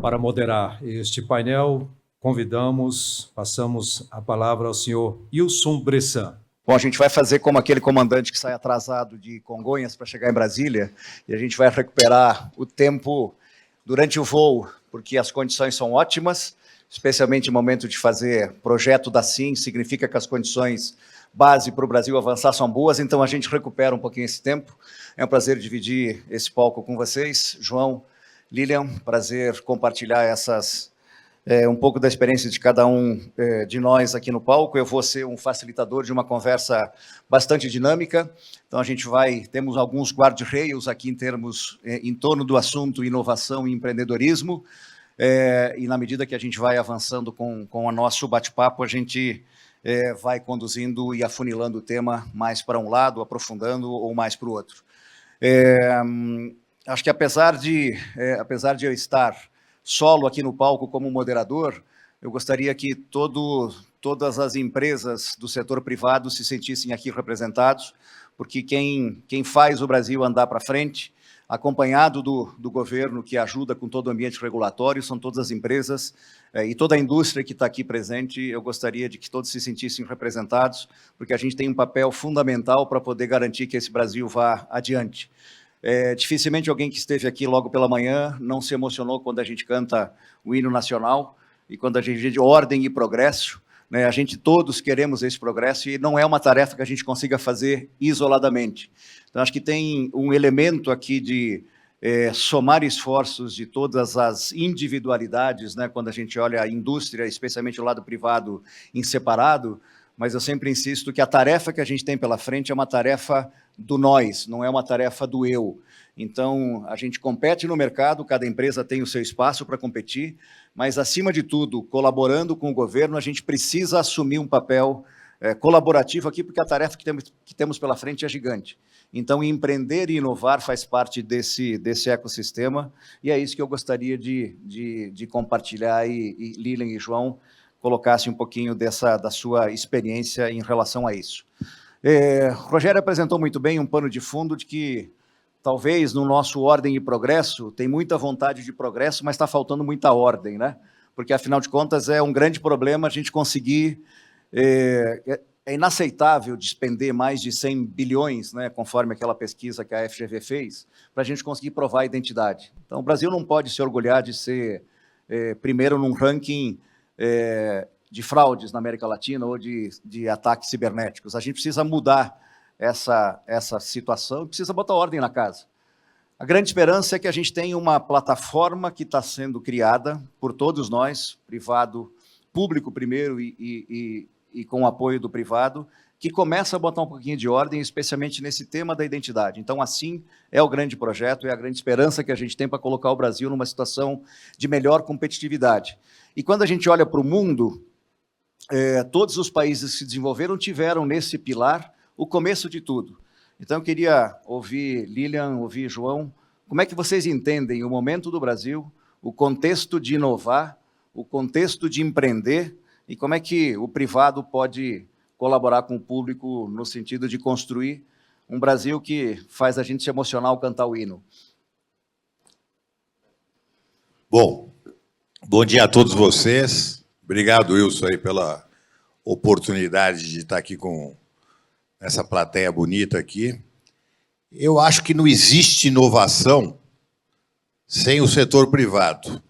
Para moderar este painel, passamos a palavra ao senhor Ilson Bressan. Bom, a gente vai fazer como aquele comandante que sai atrasado de Congonhas para chegar em Brasília, e a gente vai recuperar o tempo durante o voo, porque as condições são ótimas, especialmente no momento de fazer projeto da CIM, significa que as condições base para o Brasil avançar são boas, então a gente recupera um pouquinho esse tempo. É um prazer dividir esse palco com vocês. João, Lilian, prazer compartilhar um pouco da experiência de cada um de nós aqui no palco. Eu vou ser um facilitador de uma conversa bastante dinâmica. Então, temos alguns guarda-reios aqui em torno do assunto inovação e empreendedorismo, e na medida que a gente vai avançando com o nosso bate-papo, a gente vai conduzindo e afunilando o tema mais para um lado, aprofundando, ou mais para o outro. Acho que apesar de eu estar solo aqui no palco como moderador, eu gostaria que todas as empresas do setor privado se sentissem aqui representados, porque quem faz o Brasil andar para frente, acompanhado do governo que ajuda com todo o ambiente regulatório, são todas as empresas e toda a indústria que está aqui presente. Eu gostaria de que todos se sentissem representados, porque a gente tem um papel fundamental para poder garantir que esse Brasil vá adiante. Dificilmente alguém que esteve aqui logo pela manhã não se emocionou quando a gente canta o hino nacional e quando a gente diz ordem e progresso, né? A gente todos queremos esse progresso e não é uma tarefa que a gente consiga fazer isoladamente. Então, acho que tem um elemento aqui de somar esforços de todas as individualidades, né? Quando a gente olha a indústria, especialmente o lado privado, em separado, mas eu sempre insisto que a tarefa que a gente tem pela frente é uma tarefa do nós, não é uma tarefa do eu. Então, a gente compete no mercado, cada empresa tem o seu espaço para competir, mas, acima de tudo, colaborando com o governo, a gente precisa assumir um papel colaborativo aqui, porque a tarefa que temos pela frente é gigante. Então, empreender e inovar faz parte desse ecossistema, e é isso que eu gostaria de compartilhar, e Lilian e João colocassem um pouquinho da sua experiência em relação a isso. Rogério apresentou muito bem um pano de fundo de que, talvez, no nosso ordem e progresso, tem muita vontade de progresso, mas está faltando muita ordem, né? Porque, afinal de contas, é um grande problema a gente conseguir... É inaceitável despender mais de 100 bilhões, né, conforme aquela pesquisa que a FGV fez, para a gente conseguir provar a identidade. Então, o Brasil não pode se orgulhar de ser primeiro num ranking de fraudes na América Latina ou de ataques cibernéticos. A gente precisa mudar essa situação e precisa botar ordem na casa. A grande esperança é que a gente tenha uma plataforma que está sendo criada por todos nós, privado, público primeiro e com o apoio do privado, que começa a botar um pouquinho de ordem, especialmente nesse tema da identidade. Então, assim, é o grande projeto, é a grande esperança que a gente tem para colocar o Brasil numa situação de melhor competitividade. E quando a gente olha para o mundo, todos os países que se desenvolveram tiveram nesse pilar o começo de tudo. Então, eu queria ouvir Lilian, ouvir João, como é que vocês entendem o momento do Brasil, o contexto de inovar, o contexto de empreender, e como é que o privado pode colaborar com o público no sentido de construir um Brasil que faz a gente se emocionar ao cantar o hino. Bom dia a todos vocês. Obrigado, Wilson, aí, pela oportunidade de estar aqui com essa plateia bonita aqui. Eu acho que não existe inovação sem o setor privado.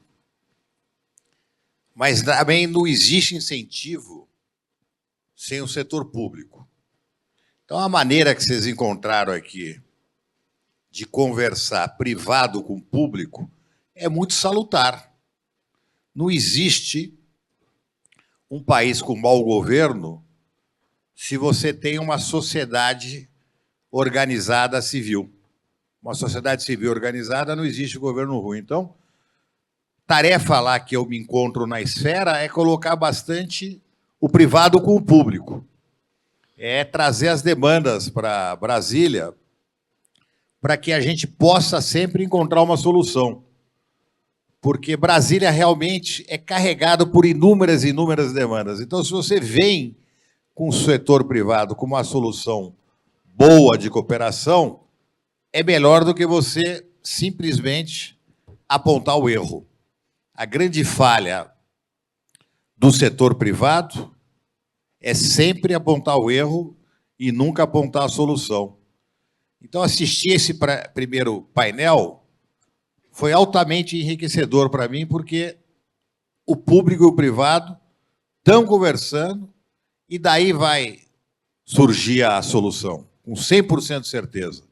Mas também não existe incentivo sem o setor público. Então, a maneira que vocês encontraram aqui de conversar privado com público é muito salutar. Não existe um país com mau governo se você tem uma sociedade organizada civil. Uma sociedade civil organizada, não existe governo ruim. Então, tarefa lá que eu me encontro na esfera é colocar bastante o privado com o público. É trazer as demandas para Brasília para que a gente possa sempre encontrar uma solução. Porque Brasília realmente é carregado por inúmeras e inúmeras demandas. Então, se você vem com o setor privado com uma solução boa de cooperação, é melhor do que você simplesmente apontar o erro. A grande falha do setor privado é sempre apontar o erro e nunca apontar a solução. Então, assistir esse primeiro painel foi altamente enriquecedor para mim, porque o público e o privado estão conversando e daí vai surgir a solução, com 100% de certeza.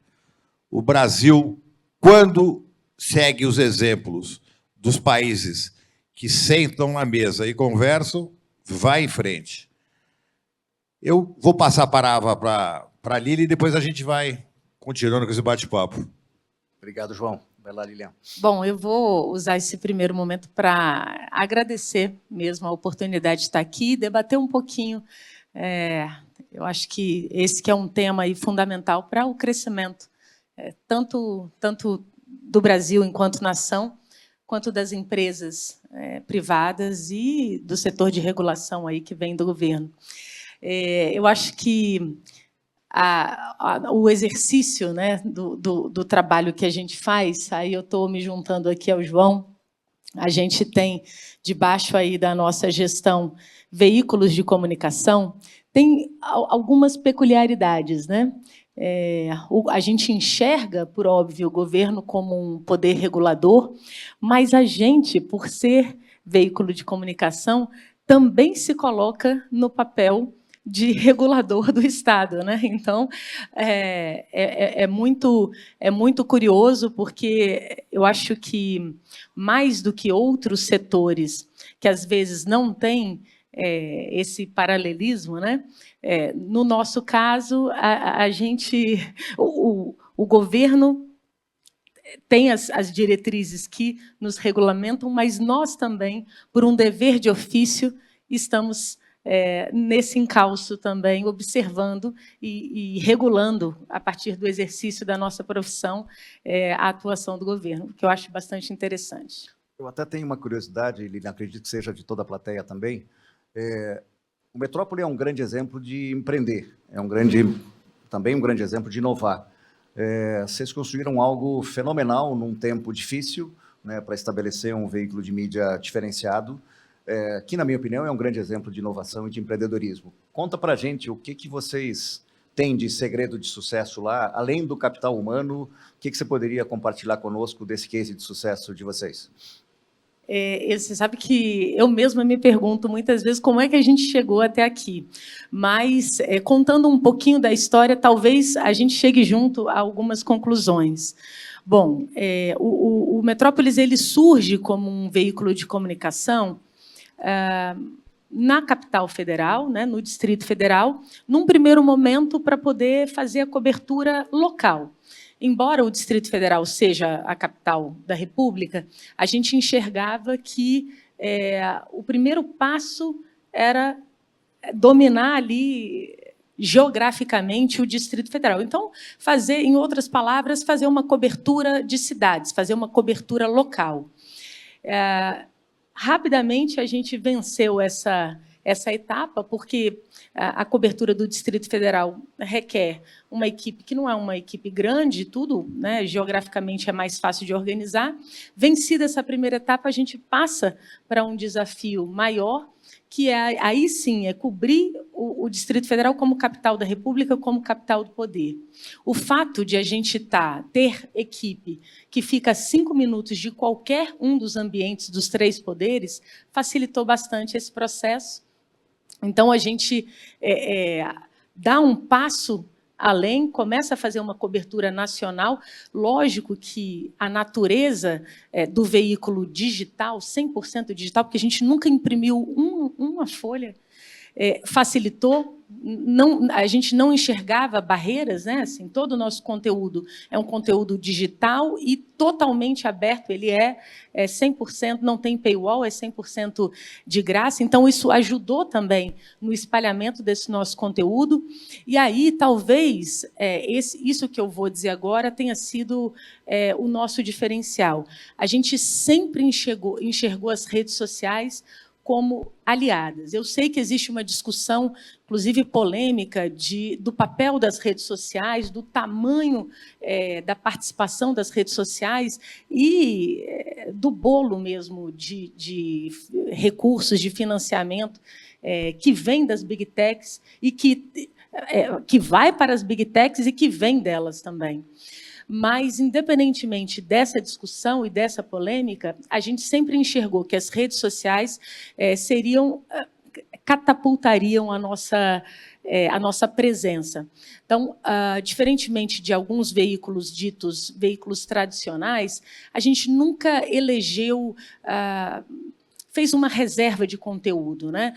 O Brasil, quando segue os exemplos dos países que sentam na mesa e conversam, vai em frente. Eu vou passar a palavra para a Lili e depois a gente vai continuando com esse bate-papo. Obrigado, João. Vai lá, Lilian. Bom, eu vou usar esse primeiro momento para agradecer mesmo a oportunidade de estar aqui e debater um pouquinho. Eu acho que esse que é um tema aí fundamental para o crescimento, tanto do Brasil enquanto nação, quanto das empresas privadas e do setor de regulação aí que vem do governo. Eu acho que o exercício, né, do trabalho que a gente faz, aí eu estou me juntando aqui ao João, a gente tem, debaixo aí da nossa gestão, veículos de comunicação, tem algumas peculiaridades, né? A gente enxerga, por óbvio, o governo como um poder regulador, mas a gente, por ser veículo de comunicação, também se coloca no papel de regulador do Estado, né? Então, é muito curioso, porque eu acho que, mais do que outros setores que, às vezes, não têm esse paralelismo, né? No nosso caso, o governo tem as diretrizes que nos regulamentam, mas nós também, por um dever de ofício, estamos nesse encalço também, observando e regulando, a partir do exercício da nossa profissão, a atuação do governo, que eu acho bastante interessante. Eu até tenho uma curiosidade, Lilian, acredito que seja de toda a plateia também. O Metrópole é um grande exemplo de empreender, também um grande exemplo de inovar. Vocês construíram algo fenomenal num tempo difícil, né, para estabelecer um veículo de mídia diferenciado, que, na minha opinião, é um grande exemplo de inovação e de empreendedorismo. Conta para a gente o que vocês têm de segredo de sucesso lá, além do capital humano, o que você poderia compartilhar conosco desse case de sucesso de vocês? Você sabe que eu mesma me pergunto muitas vezes como é que a gente chegou até aqui. Mas, contando um pouquinho da história, talvez a gente chegue junto a algumas conclusões. Bom, o Metrópolis ele surge como um veículo de comunicação na capital federal, né, no Distrito Federal, num primeiro momento para poder fazer a cobertura local. Embora o Distrito Federal seja a capital da República, a gente enxergava que o primeiro passo era dominar ali geograficamente o Distrito Federal. Então, em outras palavras, fazer uma cobertura de cidades, fazer uma cobertura local. Rapidamente, a gente venceu essa etapa, porque a cobertura do Distrito Federal requer uma equipe que não é uma equipe grande, tudo, né, geograficamente é mais fácil de organizar. Vencida essa primeira etapa, a gente passa para um desafio maior, que aí sim é cobrir o Distrito Federal como capital da República, como capital do poder. O fato de a gente ter equipe que fica a 5 minutos de qualquer um dos ambientes dos 3 poderes facilitou bastante esse processo. Então, a gente dá um passo além, começa a fazer uma cobertura nacional. Lógico que a natureza do veículo digital, 100% digital, porque a gente nunca imprimiu uma folha, facilitou. A gente não enxergava barreiras, né? Assim, todo o nosso conteúdo é um conteúdo digital e totalmente aberto, ele é 100%, não tem paywall, é 100% de graça. Então, isso ajudou também no espalhamento desse nosso conteúdo. E aí, talvez, isso que eu vou dizer agora tenha sido o nosso diferencial. A gente sempre enxergou as redes sociais como aliadas. Eu sei que existe uma discussão, inclusive polêmica, do papel das redes sociais, do tamanho da participação das redes sociais e do bolo mesmo de recursos, de financiamento que vem das Big Techs e que vai para as Big Techs e que vem delas também. Mas, independentemente dessa discussão e dessa polêmica, a gente sempre enxergou que as redes sociais catapultariam a nossa presença. Então, diferentemente de alguns veículos ditos veículos tradicionais, a gente nunca elegeu... fez uma reserva de conteúdo, né?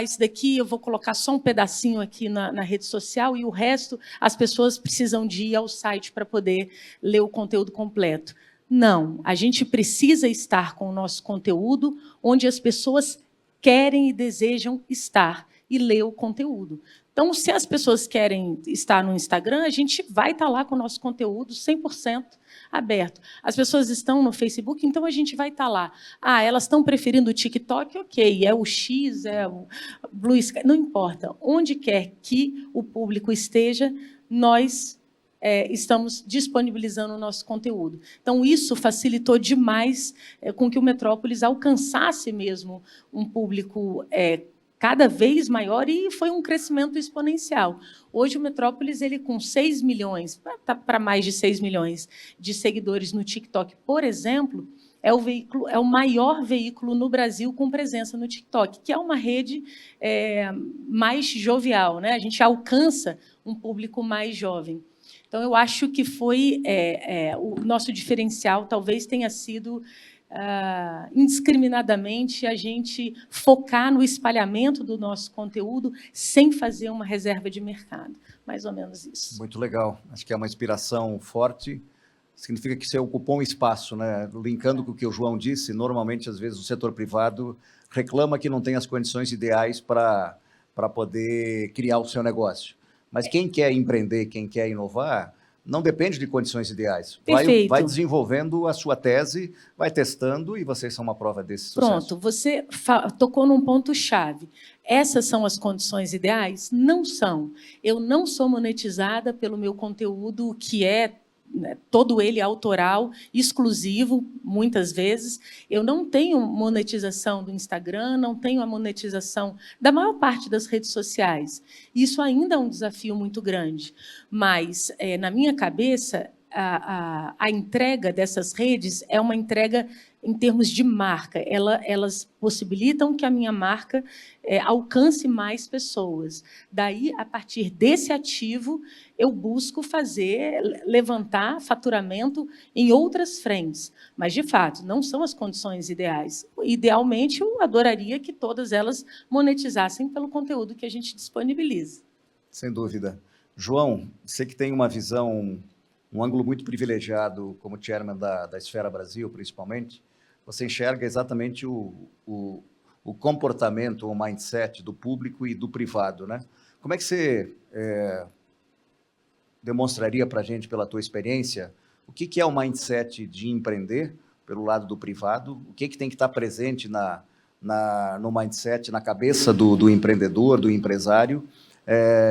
Isso daqui eu vou colocar só um pedacinho aqui na rede social e o resto as pessoas precisam de ir ao site para poder ler o conteúdo completo. Não, a gente precisa estar com o nosso conteúdo onde as pessoas querem e desejam estar e ler o conteúdo. Então, se as pessoas querem estar no Instagram, a gente vai estar lá com o nosso conteúdo 100% aberto. As pessoas estão no Facebook, então a gente vai estar lá. Elas estão preferindo o TikTok? Ok, é o X, é o Blue Sky, não importa. Onde quer que o público esteja, nós estamos disponibilizando o nosso conteúdo. Então, isso facilitou demais com que o Metrópolis alcançasse mesmo um público cada vez maior e foi um crescimento exponencial. Hoje, o Metrópolis, com 6 milhões, para mais de 6 milhões de seguidores no TikTok, por exemplo, é o maior veículo no Brasil com presença no TikTok, que é uma rede mais jovial, né? A gente alcança um público mais jovem. Então, eu acho que foi o nosso diferencial, talvez tenha sido indiscriminadamente a gente focar no espalhamento do nosso conteúdo sem fazer uma reserva de mercado. Mais ou menos isso. Muito legal. Acho que é uma inspiração forte. Significa que você ocupou um espaço, né? Linkando com o que o João disse, normalmente, às vezes, o setor privado reclama que não tem as condições ideais para poder criar o seu negócio. Mas quem quer empreender, quem quer inovar, não depende de condições ideais. Vai desenvolvendo a sua tese, vai testando, e vocês são uma prova desse sucesso. Pronto, você tocou num ponto-chave. Essas são as condições ideais? Não são. Eu não sou monetizada pelo meu conteúdo, que é todo ele autoral, exclusivo, muitas vezes. Eu não tenho monetização do Instagram, não tenho a monetização da maior parte das redes sociais. Isso ainda é um desafio muito grande. Mas, na minha cabeça, a entrega dessas redes é uma entrega em termos de marca. Elas possibilitam que a minha marca alcance mais pessoas. Daí, a partir desse ativo, eu busco levantar faturamento em outras frentes. Mas, de fato, não são as condições ideais. Idealmente, eu adoraria que todas elas monetizassem pelo conteúdo que a gente disponibiliza. Sem dúvida. João, você que tem uma visão, um ângulo muito privilegiado como chairman da Esfera Brasil, principalmente, você enxerga exatamente o comportamento, o mindset do público e do privado, né? Como é que você demonstraria para a gente, pela tua experiência, o que é o mindset de empreender pelo lado do privado? O que tem que estar presente no mindset, na cabeça do empreendedor, do empresário,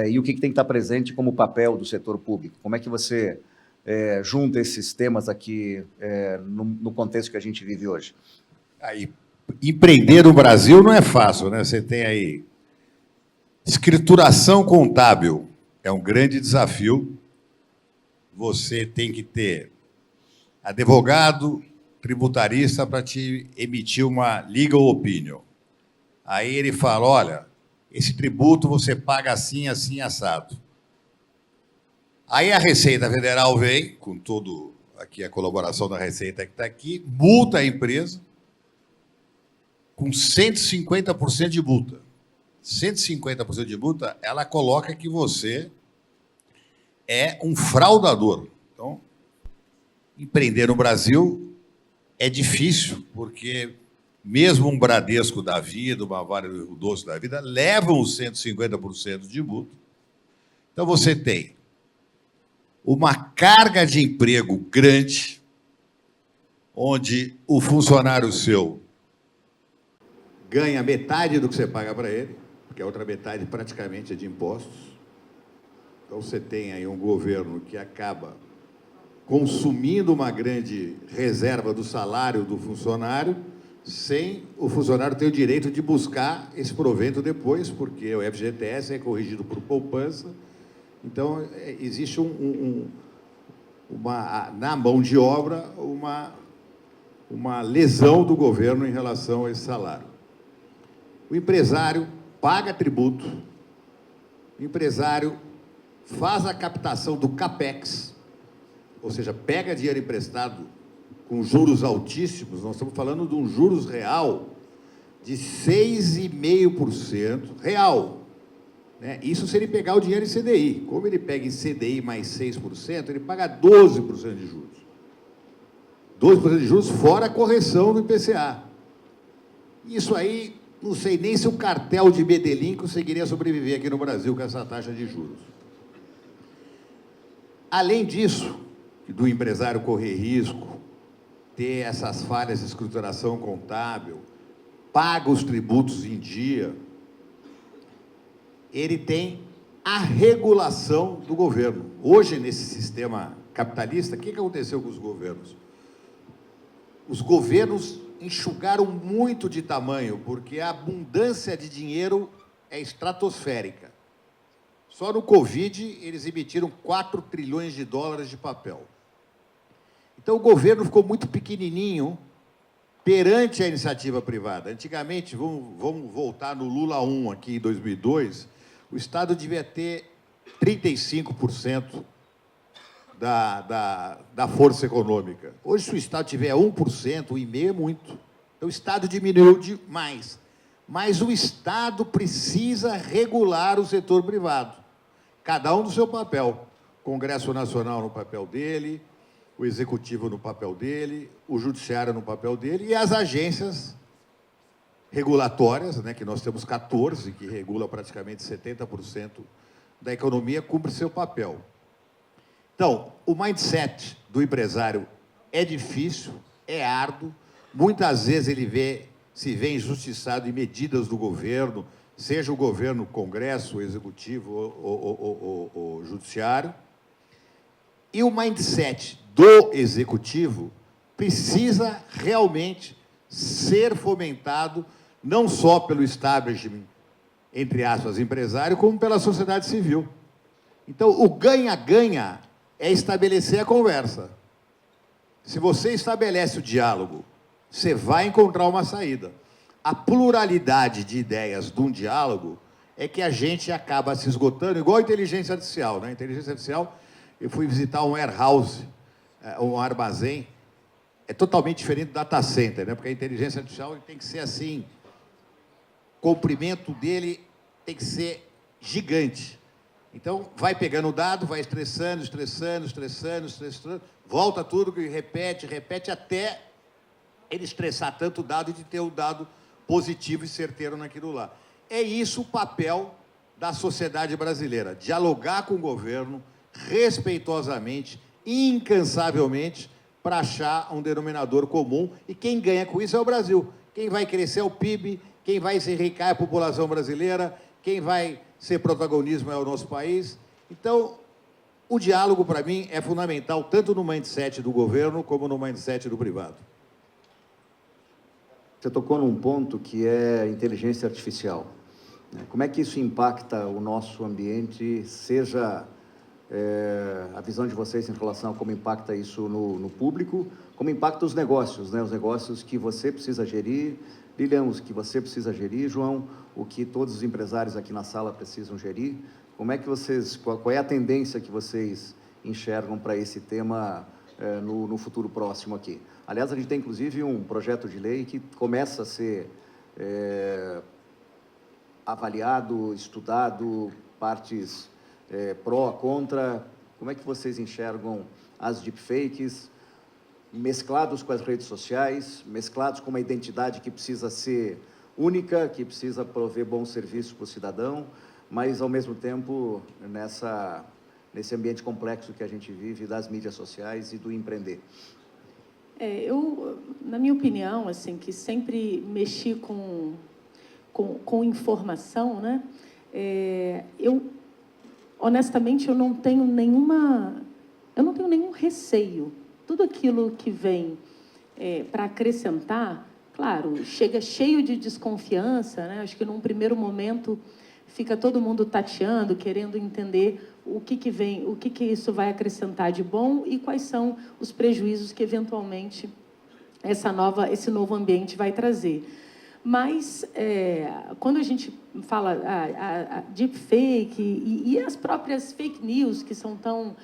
e o que tem que estar presente como papel do setor público? Como é que você junta esses temas aqui no contexto que a gente vive hoje? Empreender no Brasil não é fácil, né? Você tem aí escrituração contábil, é um grande desafio. Você tem que ter advogado, tributarista para te emitir uma legal opinion. Aí ele fala, olha, esse tributo você paga assim, assim, assado. Aí a Receita Federal vem, com todo aqui a colaboração da Receita que está aqui, multa a empresa com 150% de multa. 150% de multa, ela coloca que você é um fraudador. Então, empreender no Brasil é difícil, porque mesmo um Bradesco da vida, uma Vale do Rio Doce da vida, levam os 150% de multa. Então, você tem uma carga de emprego grande, onde o funcionário seu ganha metade do que você paga para ele, porque a outra metade praticamente é de impostos. Então, você tem aí um governo que acaba consumindo uma grande reserva do salário do funcionário, sem o funcionário ter o direito de buscar esse provento depois, porque o FGTS é corrigido por poupança. Então, existe na mão de obra uma lesão do governo em relação a esse salário. O empresário paga tributo, o empresário faz a captação do CAPEX, ou seja, pega dinheiro emprestado com juros altíssimos, nós estamos falando de um juros real de 6,5% real. Né? Isso se ele pegar o dinheiro em CDI. Como ele pega em CDI mais 6%, ele paga 12% de juros. 12% de juros fora a correção do IPCA. Isso aí, não sei nem se o cartel de Medellín conseguiria sobreviver aqui no Brasil com essa taxa de juros. Além disso, do empresário correr risco, ter essas falhas de escrituração contábil, paga os tributos em dia, ele tem a regulação do governo. Hoje, nesse sistema capitalista, o que aconteceu com os governos? Os governos enxugaram muito de tamanho, porque a abundância de dinheiro é estratosférica. Só no Covid, eles emitiram 4 trilhões de dólares de papel. Então, o governo ficou muito pequenininho perante a iniciativa privada. Antigamente, vamos voltar no Lula 1, aqui em 2002, o Estado devia ter 35% da força econômica. Hoje, se o Estado tiver 1%, 1,5% é muito. Então, o Estado diminuiu demais. Mas o Estado precisa regular o setor privado. Cada um do seu papel. O Congresso Nacional no papel dele, o Executivo no papel dele, o Judiciário no papel dele e as agências regulatórias, né, que nós temos 14, que regula praticamente 70% da economia, cumpre seu papel. Então, o mindset do empresário é difícil, é árduo, muitas vezes ele se vê injustiçado em medidas do governo, seja o governo, o Congresso, o Executivo ou o Judiciário. E o mindset do Executivo precisa realmente ser fomentado não só pelo establishment, entre aspas, empresário, como pela sociedade civil. Então, o ganha-ganha é estabelecer a conversa. Se você estabelece o diálogo, você vai encontrar uma saída. A pluralidade de ideias de um diálogo é que a gente acaba se esgotando, igual a inteligência artificial. Né? A inteligência artificial, eu fui visitar um warehouse, um armazém, é totalmente diferente do data center, né? Porque a inteligência artificial tem que ser assim, o comprimento dele tem que ser gigante. Então, vai pegando o dado, vai estressando, volta tudo, repete, até ele estressar tanto o dado e de ter o dado positivo e certeiro naquilo lá. É isso o papel da sociedade brasileira, dialogar com o governo respeitosamente, incansavelmente, para achar um denominador comum, e quem ganha com isso é o Brasil. Quem vai crescer é o PIB, quem vai se enriquecer é a população brasileira, quem vai ser protagonismo é o nosso país. Então, o diálogo, para mim, é fundamental, tanto no mindset do governo, como no mindset do privado. Você tocou num ponto que é inteligência artificial. Como é que isso impacta o nosso ambiente, seja a visão de vocês em relação a como impacta isso no público, como impacta os negócios, né? Os negócios que você precisa gerir, Lilian, os que você precisa gerir, João, o que todos os empresários aqui na sala precisam gerir. Como é que vocês, qual é a tendência que vocês enxergam para esse tema no futuro próximo aqui? Aliás, a gente tem, inclusive, um projeto de lei que começa a ser avaliado, estudado, partes pró, contra. Como é que vocês enxergam as deepfakes, mesclados com as redes sociais, mesclados com uma identidade que precisa ser única, que precisa prover bom serviço para o cidadão, mas, ao mesmo tempo, nesse ambiente complexo que a gente vive das mídias sociais e do empreender? Eu, na minha opinião, assim, que sempre mexi com com informação, né? Honestamente, eu não tenho nenhum receio. Tudo aquilo que vem para acrescentar, claro, chega cheio de desconfiança, né? Acho que, num primeiro momento, fica todo mundo tateando, querendo entender o que vem, o que isso vai acrescentar de bom e quais são os prejuízos que, eventualmente, esse novo ambiente vai trazer. Mas, quando a gente fala a deepfake e as próprias fake news, que são tão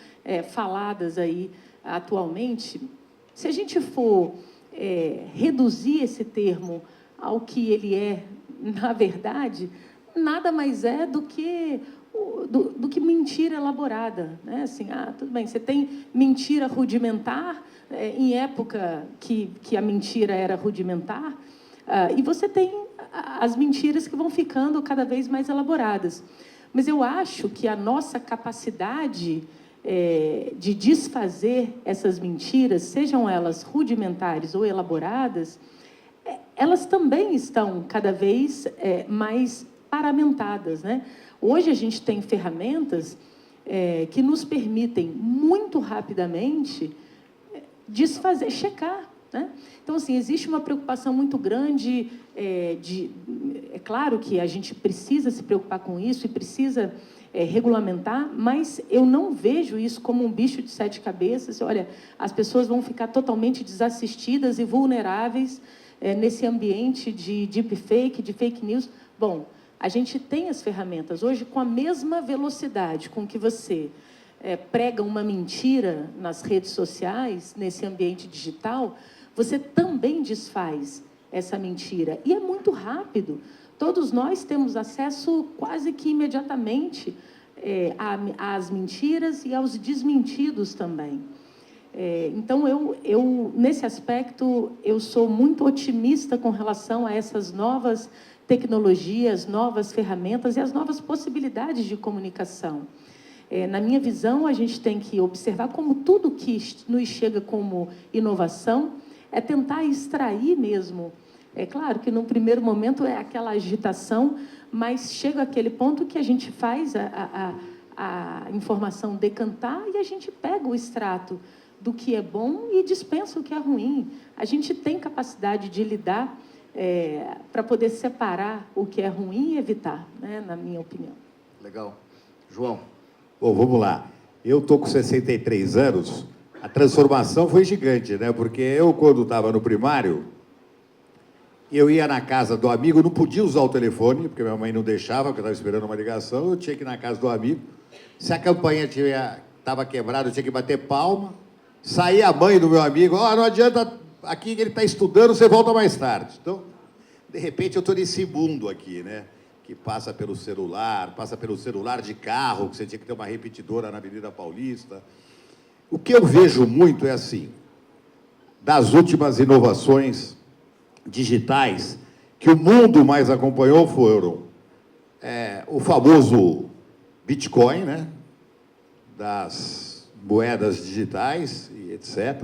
faladas aí atualmente, se a gente for reduzir esse termo ao que ele é, na verdade, nada mais é do que mentira elaborada, né? Assim, tudo bem, você tem mentira rudimentar, em época que a mentira era rudimentar, e você tem as mentiras que vão ficando cada vez mais elaboradas. Mas eu acho que a nossa capacidade de desfazer essas mentiras, sejam elas rudimentares ou elaboradas, elas também estão cada vez mais paramentadas, né? Hoje a gente tem ferramentas que nos permitem, muito rapidamente, desfazer, checar, né? Então, assim, existe uma preocupação muito grande é claro que a gente precisa se preocupar com isso e precisa regulamentar, mas eu não vejo isso como um bicho de 7 cabeças. Olha, as pessoas vão ficar totalmente desassistidas e vulneráveis nesse ambiente de deepfake, de fake news. Bom, a gente tem as ferramentas. Hoje, com a mesma velocidade com que você prega uma mentira nas redes sociais, nesse ambiente digital, você também desfaz essa mentira. E é muito rápido. Todos nós temos acesso quase que imediatamente às mentiras e aos desmentidos também. Então, nesse aspecto, eu sou muito otimista com relação a essas novas tecnologias, novas ferramentas e as novas possibilidades de comunicação. Na minha visão, a gente tem que observar como tudo que nos chega como inovação é tentar extrair mesmo. É claro que, num primeiro momento, é aquela agitação, mas chega aquele ponto que a gente faz a informação decantar e a gente pega o extrato do que é bom e dispensa o que é ruim. A gente tem capacidade de lidar para poder separar o que é ruim e evitar, né, na minha opinião. Legal. João. Bom, vamos lá. Eu estou com 63 anos, a transformação foi gigante, né? Porque eu, quando estava no primário, eu ia na casa do amigo, não podia usar o telefone, porque minha mãe não deixava, porque eu estava esperando uma ligação, eu tinha que ir na casa do amigo. Se a campanha estava quebrada, eu tinha que bater palma. Saía a mãe do meu amigo, não adianta, aqui ele está estudando, você volta mais tarde. Então, de repente, eu estou nesse mundo aqui, né? Que passa pelo celular de carro, que você tinha que ter uma repetidora na Avenida Paulista. O que eu vejo muito é assim, das últimas inovações digitais, que o mundo mais acompanhou foram o famoso Bitcoin, né? Das moedas digitais e etc.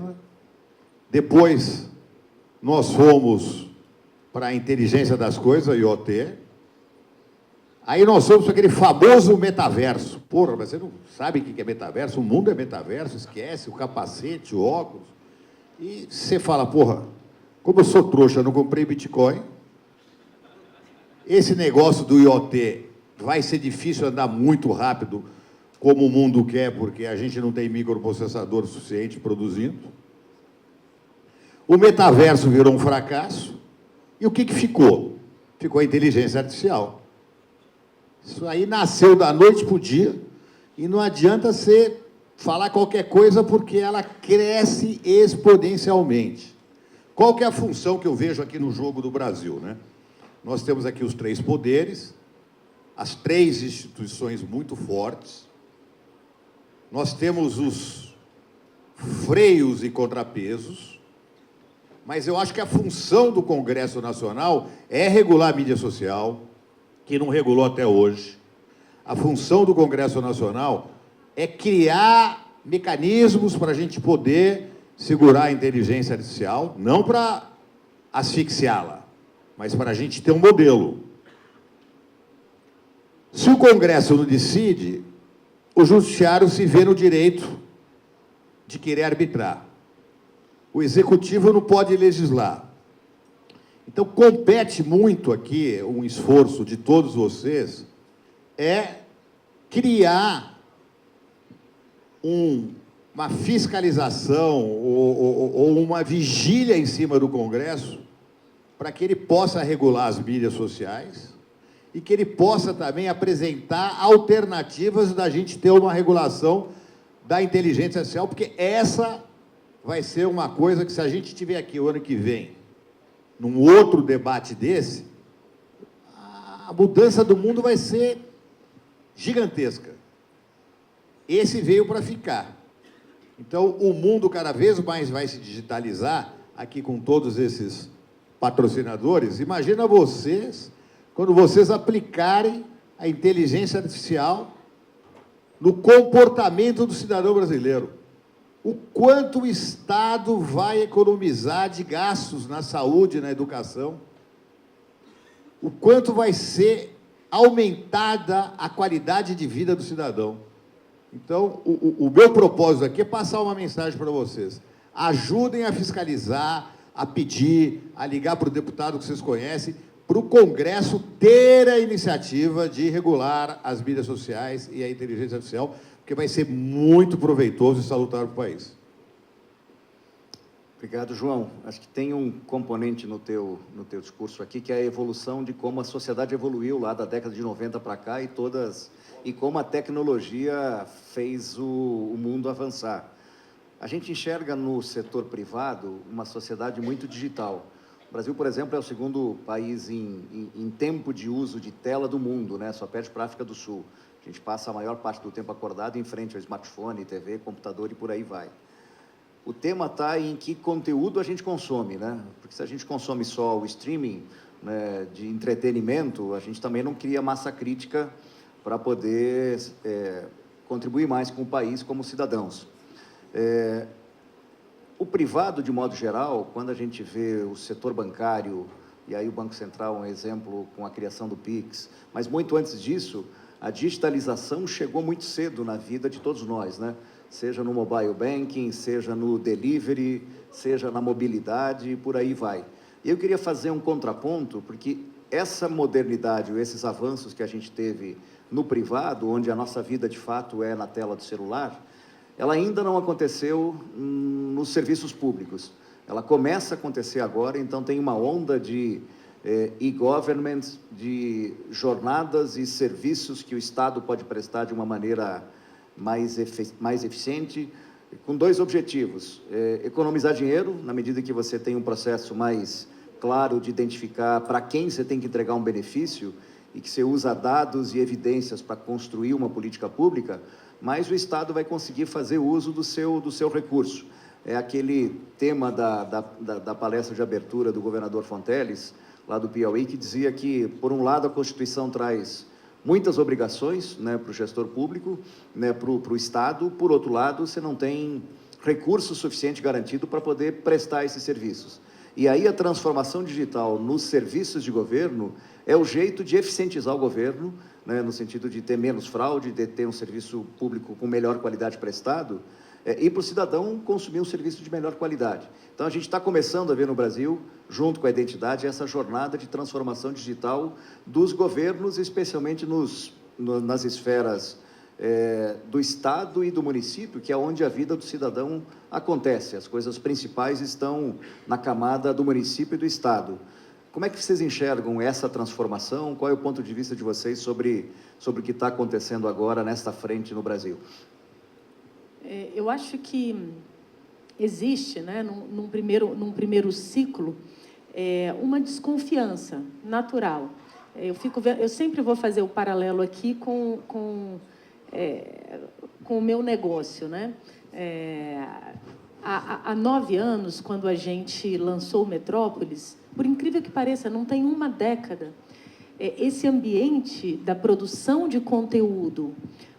Depois, nós fomos para a inteligência das coisas, IoT. Aí nós fomos para aquele famoso metaverso. Porra, mas você não sabe o que é metaverso? O mundo é metaverso, esquece, o capacete, o óculos. E você fala, porra, como eu sou trouxa, eu não comprei Bitcoin. Esse negócio do IoT vai ser difícil andar muito rápido, como o mundo quer, porque a gente não tem microprocessador suficiente produzindo. O metaverso virou um fracasso. E o que ficou? Ficou a inteligência artificial. Isso aí nasceu da noite para o dia e não adianta você falar qualquer coisa porque ela cresce exponencialmente. Qual que é a função que eu vejo aqui no jogo do Brasil, né? Nós temos aqui os 3 poderes, as 3 instituições muito fortes, nós temos os freios e contrapesos, mas eu acho que a função do Congresso Nacional é regular a mídia social, que não regulou até hoje. A função do Congresso Nacional é criar mecanismos para a gente poder segurar a inteligência artificial, não para asfixiá-la, mas para a gente ter um modelo. Se o Congresso não decide, o Judiciário se vê no direito de querer arbitrar. O Executivo não pode legislar. Então, compete muito aqui, um esforço de todos vocês, é criar uma fiscalização ou uma vigília em cima do Congresso para que ele possa regular as mídias sociais e que ele possa também apresentar alternativas da gente ter uma regulação da inteligência artificial, porque essa vai ser uma coisa que, se a gente tiver aqui o ano que vem, num outro debate desse, a mudança do mundo vai ser gigantesca. Esse veio para ficar. Então, o mundo cada vez mais vai se digitalizar, aqui com todos esses patrocinadores. Imagina vocês, quando vocês aplicarem a inteligência artificial no comportamento do cidadão brasileiro. O quanto o Estado vai economizar de gastos na saúde, na educação, o quanto vai ser aumentada a qualidade de vida do cidadão. Então, o meu propósito aqui é passar uma mensagem para vocês. Ajudem a fiscalizar, a pedir, a ligar para o deputado que vocês conhecem, para o Congresso ter a iniciativa de regular as mídias sociais e a inteligência artificial, porque vai ser muito proveitoso e salutar para o país. Obrigado, João. Acho que tem um componente no teu discurso aqui, que é a evolução de como a sociedade evoluiu lá da década de 90 para cá e como a tecnologia fez o mundo avançar. A gente enxerga no setor privado uma sociedade muito digital. O Brasil, por exemplo, é o segundo país em tempo de uso de tela do mundo, né? Só perde para a África do Sul. A gente passa a maior parte do tempo acordado em frente ao smartphone, TV, computador e por aí vai. O tema está em que conteúdo a gente consome, né? Porque se a gente consome só o streaming, né, de entretenimento, a gente também não cria massa crítica para poder contribuir mais com o país como cidadãos. O privado, de modo geral, quando a gente vê o setor bancário, e aí o Banco Central é um exemplo com a criação do PIX, mas muito antes disso, a digitalização chegou muito cedo na vida de todos nós, né? Seja no mobile banking, seja no delivery, seja na mobilidade, e por aí vai. E eu queria fazer um contraponto, porque essa modernidade, ou esses avanços que a gente teve no privado, onde a nossa vida, de fato, é na tela do celular, ela ainda não aconteceu nos serviços públicos. Ela começa a acontecer agora, então tem uma onda de e-government, de jornadas e serviços que o Estado pode prestar de uma maneira mais eficiente, com dois objetivos: economizar dinheiro, na medida que você tem um processo mais claro de identificar para quem você tem que entregar um benefício e que você usa dados e evidências para construir uma política pública, mas o Estado vai conseguir fazer uso do seu recurso. É aquele tema da palestra de abertura do governador Fonteles, lá do Piauí, que dizia que, por um lado, a Constituição traz muitas obrigações, né, para o gestor público, né, para o Estado, por outro lado, você não tem recurso suficiente garantido para poder prestar esses serviços. E aí a transformação digital nos serviços de governo é o jeito de eficientizar o governo, né, no sentido de ter menos fraude, de ter um serviço público com melhor qualidade prestado, e para o cidadão consumir um serviço de melhor qualidade. Então, a gente está começando a ver no Brasil, junto com a identidade, essa jornada de transformação digital dos governos, especialmente nas esferas do Estado e do município, que é onde a vida do cidadão acontece. As coisas principais estão na camada do município e do Estado. Como é que vocês enxergam essa transformação? Qual é o ponto de vista de vocês sobre o que está acontecendo agora nesta frente no Brasil? Eu acho que existe, né, num primeiro ciclo, uma desconfiança natural. Eu sempre vou fazer o paralelo aqui com o meu negócio, né? Há 9 anos, quando a gente lançou o Metrópolis, por incrível que pareça, não tem uma década, esse ambiente da produção de conteúdo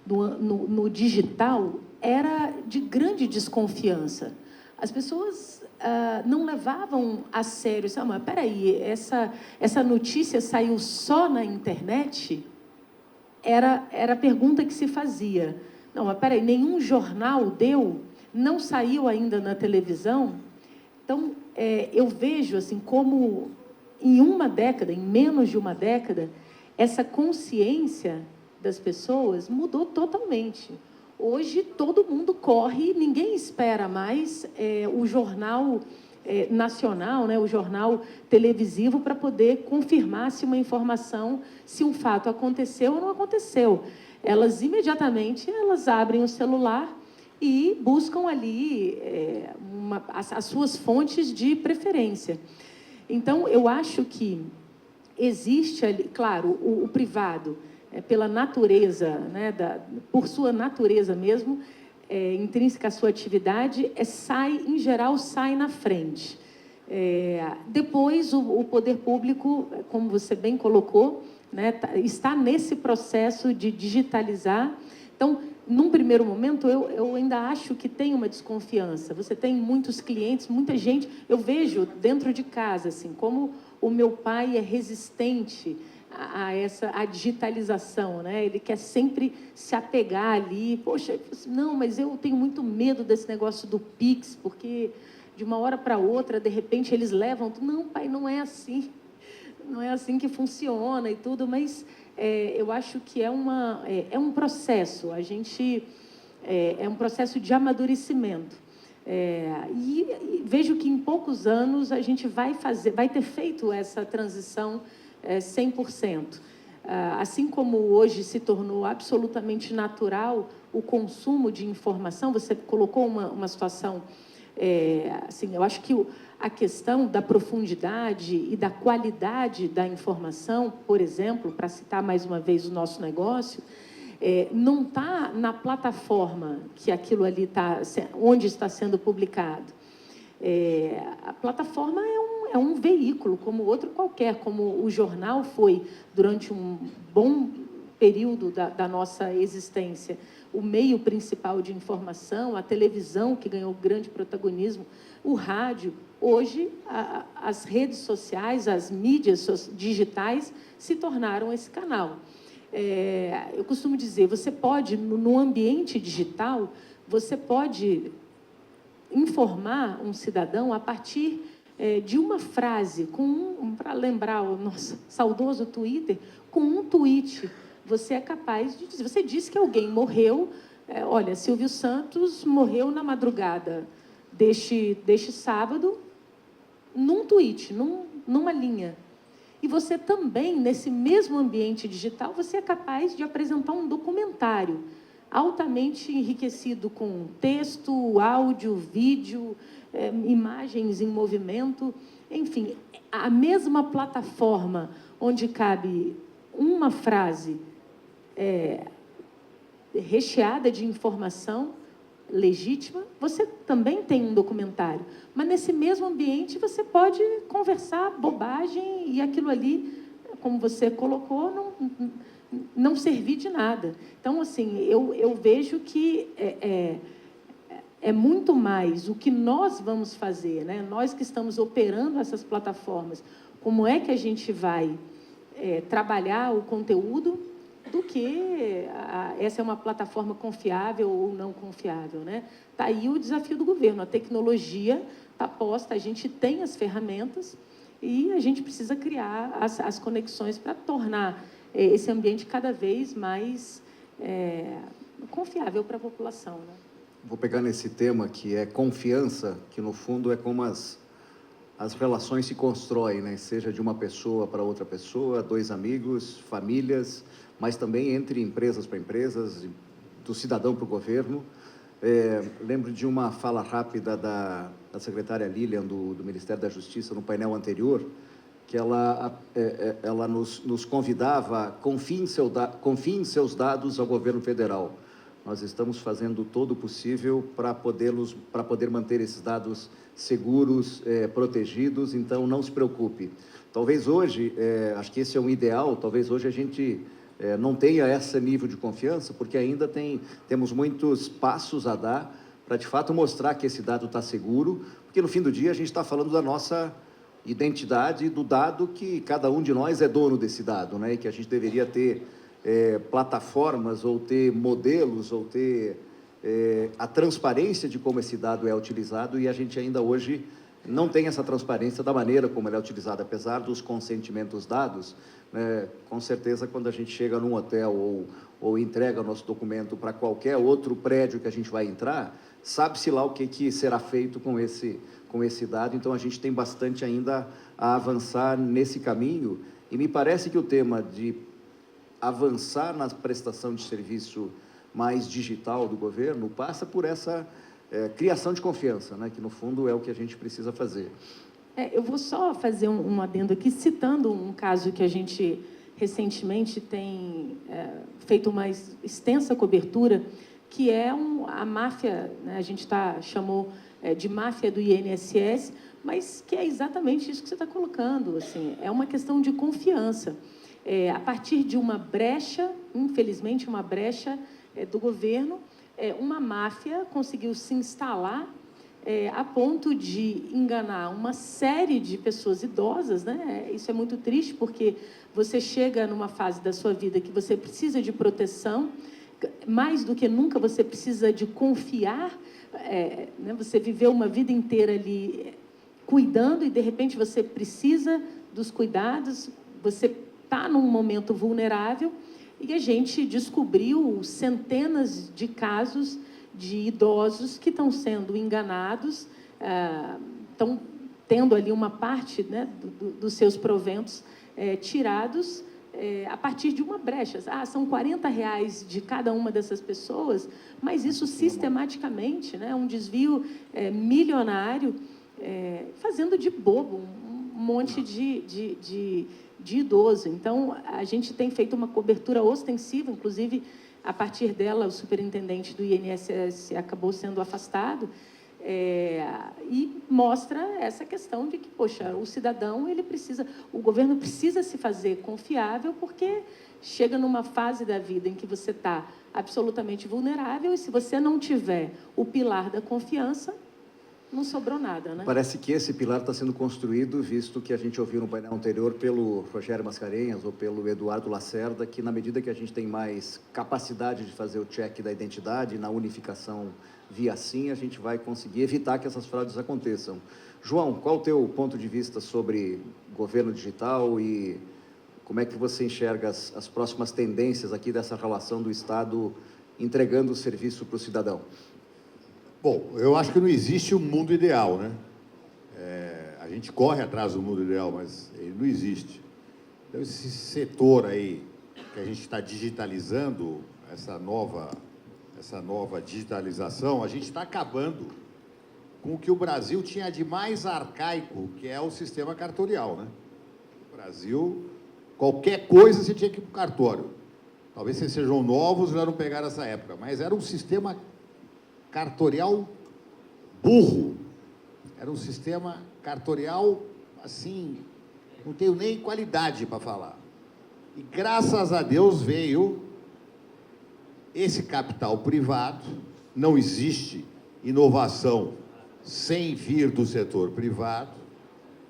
no digital era de grande desconfiança. As pessoas não levavam a sério. Mas espera aí, essa notícia saiu só na internet? era a pergunta que se fazia. Não, mas peraí, nenhum jornal deu, não saiu ainda na televisão. Então, eu vejo assim, como em uma década, em menos de uma década, essa consciência das pessoas mudou totalmente. Hoje, todo mundo corre, ninguém espera mais o jornal nacional, né, o jornal televisivo, para poder confirmar se uma informação, se um fato aconteceu ou não aconteceu. Elas, imediatamente, elas abrem o celular e buscam ali as suas fontes de preferência. Então, eu acho que existe ali, claro, o privado, pela natureza, né, por sua natureza mesmo, intrínseca à sua atividade, em geral, sai na frente. Depois, o poder público, como você bem colocou, né, está nesse processo de digitalizar. Então, num primeiro momento, eu ainda acho que tem uma desconfiança. Você tem muitos clientes, muita gente. Eu vejo dentro de casa, assim, como o meu pai é resistente à digitalização, né? Ele quer sempre se apegar ali. Poxa, não, mas eu tenho muito medo desse negócio do Pix, porque de uma hora para outra, de repente, eles levam. Não, pai, não é assim. Não é assim que funciona e tudo, mas eu acho que é um processo. A gente é um processo de amadurecimento. E vejo que em poucos anos a gente vai ter feito essa transição 100%. Assim como hoje se tornou absolutamente natural o consumo de informação, você colocou uma situação, assim, eu acho que a questão da profundidade e da qualidade da informação, por exemplo, para citar mais uma vez o nosso negócio, não está na plataforma que aquilo ali está, onde está sendo publicado. A plataforma é um veículo, como outro qualquer, como o jornal foi durante um bom período da nossa existência, o meio principal de informação, a televisão, que ganhou grande protagonismo, o rádio. Hoje, as redes sociais, as mídias digitais se tornaram esse canal. Eu costumo dizer, você pode, no ambiente digital, você pode informar um cidadão a partir de uma frase, para lembrar o nosso saudoso Twitter, com um tweet, você é capaz de dizer. Você disse que alguém morreu, olha, Silvio Santos morreu na madrugada deste sábado, num tweet, numa linha. E você também, nesse mesmo ambiente digital, você é capaz de apresentar um documentário altamente enriquecido com texto, áudio, vídeo, imagens em movimento. Enfim, a mesma plataforma onde cabe uma frase recheada de informação legítima, você também tem um documentário. Mas, nesse mesmo ambiente, você pode conversar bobagem e aquilo ali, como você colocou, não servir de nada. Então, assim, eu vejo que é muito mais o que nós vamos fazer, né? Nós que estamos operando essas plataformas, como é que a gente vai trabalhar o conteúdo, do que essa é uma plataforma confiável ou não confiável, né? Está aí o desafio do governo. A tecnologia está posta, a gente tem as ferramentas e a gente precisa criar as conexões para tornar esse ambiente cada vez mais confiável para a população, né? Vou pegar nesse tema que é confiança, que no fundo é como as relações se constroem, né? Seja de uma pessoa para outra pessoa, dois amigos, famílias, mas também entre empresas para empresas, do cidadão para o governo. Lembro de uma fala rápida da secretária Lilian, do Ministério da Justiça, no painel anterior, que ela nos convidava a confie em seus dados ao governo federal. Nós estamos fazendo todo o possível para poder manter esses dados seguros, protegidos, então não se preocupe. Talvez hoje, acho que esse é um ideal, talvez hoje a gente não tenha esse nível de confiança, porque ainda temos muitos passos a dar para, de fato, mostrar que esse dado está seguro, porque, no fim do dia, a gente está falando da nossa identidade, do dado que cada um de nós é dono desse dado, né? E que a gente deveria ter plataformas, ou ter modelos, ou ter a transparência de como esse dado é utilizado, e a gente ainda hoje não tem essa transparência da maneira como ele é utilizado, apesar dos consentimentos dados, né? Com certeza, quando a gente chega num hotel ou entrega nosso documento para qualquer outro prédio que a gente vai entrar, sabe-se lá o que será feito com esse dado. Então, a gente tem bastante ainda a avançar nesse caminho, e me parece que o tema de avançar na prestação de serviço mais digital do governo passa por essa criação de confiança, né? Que, no fundo, é o que a gente precisa fazer. Eu vou só fazer um adendo aqui, citando um caso que a gente recentemente tem feito uma extensa cobertura, que é a máfia, né? A gente chamou de máfia do INSS, mas que é exatamente isso que você está colocando. Assim, é uma questão de confiança. A partir de uma brecha, infelizmente, uma brecha do governo, uma máfia conseguiu se instalar a ponto de enganar uma série de pessoas idosas, né? Isso é muito triste, porque você chega numa fase da sua vida que você precisa de proteção, mais do que nunca você precisa de confiar, né? Você viveu uma vida inteira ali cuidando e, de repente, você precisa dos cuidados, você está num momento vulnerável, e a gente descobriu centenas de casos de idosos que estão sendo enganados, estão tendo ali uma parte, né, dos seus proventos tirados a partir de uma brecha. São R$40 de cada uma dessas pessoas, mas isso sistematicamente, né, um desvio milionário, fazendo de bobo um monte de idoso. Então, a gente tem feito uma cobertura ostensiva, inclusive, a partir dela, o superintendente do INSS acabou sendo afastado, e mostra essa questão de que, poxa, o cidadão, o governo precisa se fazer confiável, porque chega numa fase da vida em que você está absolutamente vulnerável, e se você não tiver o pilar da confiança, não sobrou nada, né? Parece que esse pilar está sendo construído, visto que a gente ouviu no painel anterior pelo Rogério Mascarenhas ou pelo Eduardo Lacerda, que, na medida que a gente tem mais capacidade de fazer o check da identidade, na unificação via SIM, a gente vai conseguir evitar que essas fraudes aconteçam. João, qual o teu ponto de vista sobre governo digital e como é que você enxerga as próximas tendências aqui dessa relação do Estado entregando o serviço para o cidadão? Bom, eu acho que não existe um mundo ideal, né? A gente corre atrás do mundo ideal, mas ele não existe. Então, esse setor aí que a gente está digitalizando, essa nova digitalização, a gente está acabando com o que o Brasil tinha de mais arcaico, que é o sistema cartorial, né? O Brasil, qualquer coisa você tinha que ir para o cartório. Talvez vocês sejam novos e já não pegaram essa época, mas era um sistema cartorial burro. Era um sistema cartorial, assim, não tenho nem qualidade para falar. E, graças a Deus, veio esse capital privado. Não existe inovação sem vir do setor privado,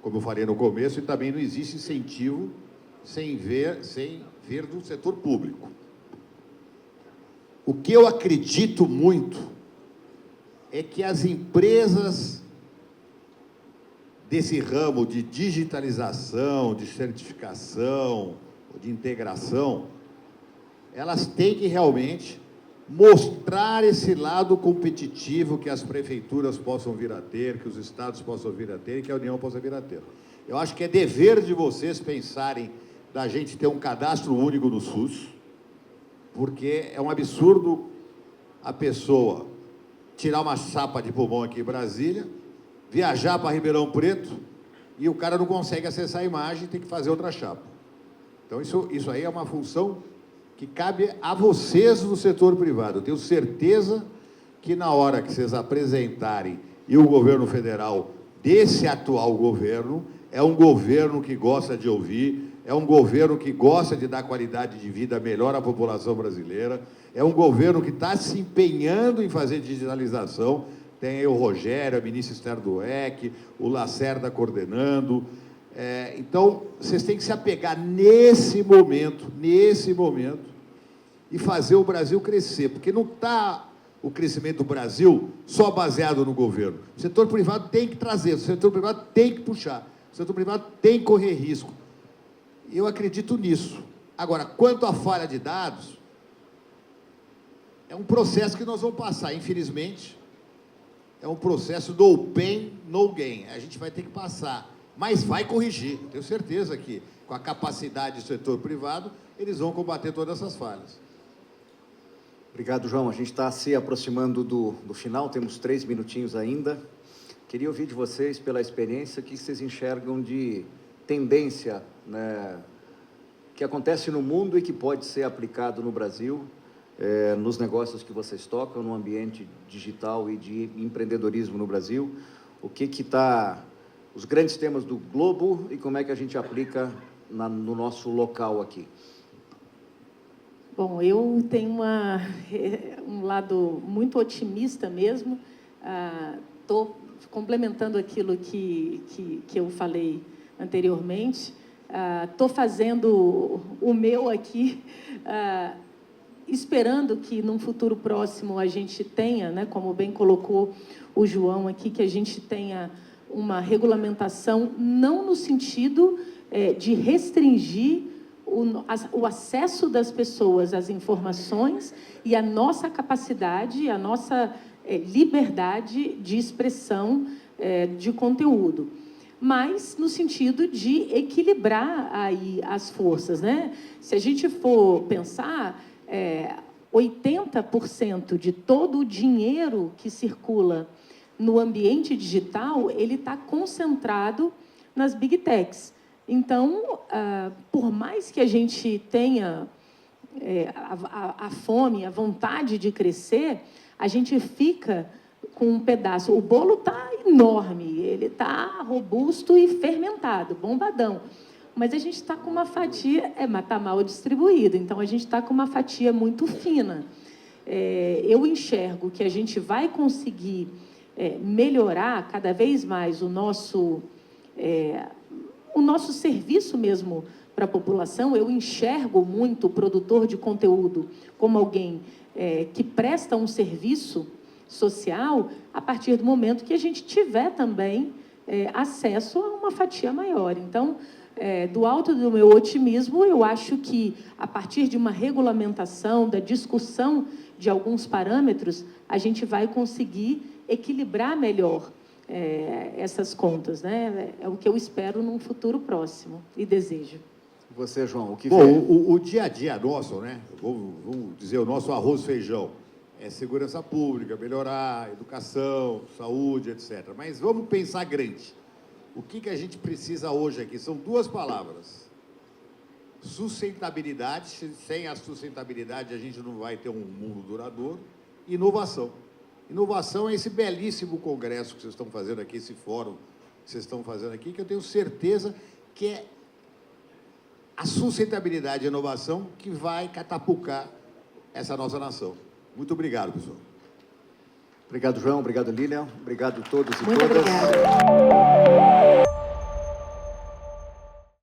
como eu falei no começo, e também não existe incentivo sem vir do setor público. O que eu acredito muito é que as empresas desse ramo de digitalização, de certificação, de integração, elas têm que realmente mostrar esse lado competitivo que as prefeituras possam vir a ter, que os estados possam vir a ter e que a União possa vir a ter. Eu acho que é dever de vocês pensarem da gente ter um cadastro único no SUS, porque é um absurdo a pessoa tirar uma chapa de pulmão aqui em Brasília, viajar para Ribeirão Preto e o cara não consegue acessar a imagem, tem que fazer outra chapa. Então, isso aí é uma função que cabe a vocês do setor privado. Eu tenho certeza que, na hora que vocês apresentarem, e o governo federal desse atual governo, é um governo que gosta de ouvir, é um governo que gosta de dar qualidade de vida melhor à população brasileira, é um governo que está se empenhando em fazer digitalização. Tem aí o Rogério, a ministra Esther Dweck, o Lacerda coordenando. Então, vocês têm que se apegar nesse momento, e fazer o Brasil crescer, porque não está o crescimento do Brasil só baseado no governo. O setor privado tem que trazer, o setor privado tem que puxar, o setor privado tem que correr risco. Eu acredito nisso. Agora, quanto à falha de dados, é um processo que nós vamos passar, infelizmente. É um processo no pain, no gain. A gente vai ter que passar, mas vai corrigir. Tenho certeza que, com a capacidade do setor privado, eles vão combater todas essas falhas. Obrigado, João. A gente está se aproximando do final, temos 3 minutinhos ainda. Queria ouvir de vocês, pela experiência, o que vocês enxergam de tendência, né, que acontece no mundo e que pode ser aplicado no Brasil, nos negócios que vocês tocam, no ambiente digital e de empreendedorismo no Brasil. O que está os grandes temas do globo e como é que a gente aplica no nosso local aqui? Bom, eu tenho um lado muito otimista mesmo. Estou complementando aquilo que eu falei anteriormente. Estou fazendo o meu aqui, esperando que, num futuro próximo, a gente tenha, né, como bem colocou o João aqui, que a gente tenha uma regulamentação, não no sentido de restringir o acesso das pessoas às informações e a nossa capacidade, a nossa liberdade de expressão de conteúdo, mas no sentido de equilibrar aí as forças, né? Se a gente for pensar, 80% de todo o dinheiro que circula no ambiente digital, ele está concentrado nas Big Techs. Então, por mais que a gente tenha a fome, a vontade de crescer, a gente fica com um pedaço. O bolo está enorme, ele está robusto e fermentado, bombadão. Mas a gente está com uma fatia, mas está mal distribuída, então a gente está com uma fatia muito fina. Eu enxergo que a gente vai conseguir melhorar cada vez mais o nosso serviço mesmo para a população. Eu enxergo muito o produtor de conteúdo como alguém que presta um serviço social a partir do momento que a gente tiver também acesso a uma fatia maior. Então, do alto do meu otimismo, eu acho que, a partir de uma regulamentação, da discussão de alguns parâmetros, a gente vai conseguir equilibrar melhor essas contas, né? É o que eu espero num futuro próximo e desejo. Você, João, o que Bom, vê? o dia a dia nosso, né? Vamos dizer, o nosso arroz e feijão é segurança pública, melhorar, educação, saúde, etc. Mas vamos pensar grande. O que a gente precisa hoje aqui? São 2 palavras. Sustentabilidade. Sem a sustentabilidade, a gente não vai ter um mundo duradouro. Inovação. Inovação é esse belíssimo congresso que vocês estão fazendo aqui, esse fórum que vocês estão fazendo aqui, que eu tenho certeza que é a sustentabilidade e a inovação que vai catapultar essa nossa nação. Muito obrigado, pessoal. Obrigado, João. Obrigado, Lilian. Obrigado a todos e Muito todas. obrigada.